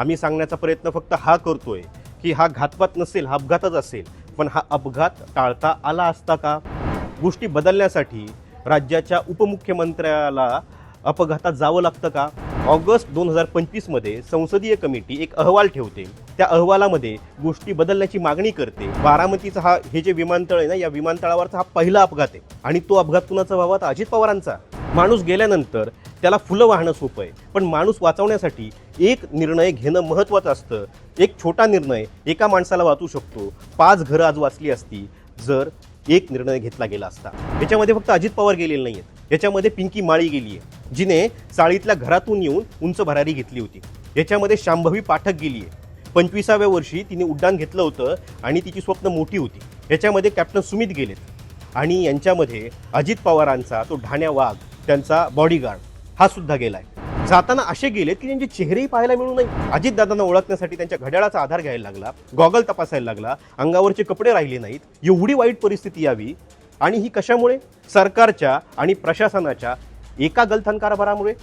आम्ही सांगण्याचा प्रयत्न फक्त हा करतोय की हा घातपात नसेल, हा अपघातच असेल. पण हा अपघात टाळता आला असता का? गोष्टी बदलण्यासाठी राज्याच्या उपमुख्यमंत्र्याला अपघातात जावं लागतं का? ऑगस्ट 2025 मध्ये संसदीय कमिटी एक अहवाल ठेवते. त्या अहवालामध्ये गोष्टी बदलण्याची मागणी करते. बारामतीचा हे जे विमानतळ आहे ना, या विमानतळावरचा हा पहिला अपघात आहे आणि तो अपघात कुणाचा व्हावा? तर अजित पवारांचा. माणूस गेल्यानंतर त्याला फुलं वाहणं सोपं आहे, पण माणूस वाचवण्यासाठी एक निर्णय घेणं महत्त्वाचं असतं. एक छोटा निर्णय एका माणसाला वाचू शकतो. 5 घरं आज वाचली असती जर एक निर्णय घेतला गेला असता. याच्यामध्ये फक्त अजित पवार गेलेले नाही आहेत, याच्यामध्ये पिंकी माळी गेली आहे, जिने चाळीतल्या घरातून येऊन उंच भरारी घेतली होती. याच्यामध्ये शांभवी पाठक गेली आहे. 25व्या वर्षी तिने उड्डाण घेतलं होतं आणि तिची स्वप्न मोठी होती. याच्यामध्ये कॅप्टन सुमित गेलेत आणि यांच्यामध्ये अजित पवारांचा तो ढाण्या वाघ, त्यांचा बॉडीगार्ड, हा सुद्धा गेलाय. जाताना असे गेलेत की त्यांचे चेहरेही पाहायला मिळू नये. अजितदादांना ओळखण्यासाठी त्यांच्या घड्याळाचा आधार घ्यायला लागला, गॉगल तपासायला लागला, अंगावरचे कपडे राहिले नाहीत. एवढी वाईट परिस्थिती यावी आणि ही कशामुळे? सरकारच्या आणि प्रशासनाच्या एका गलथान कारभारामुळे.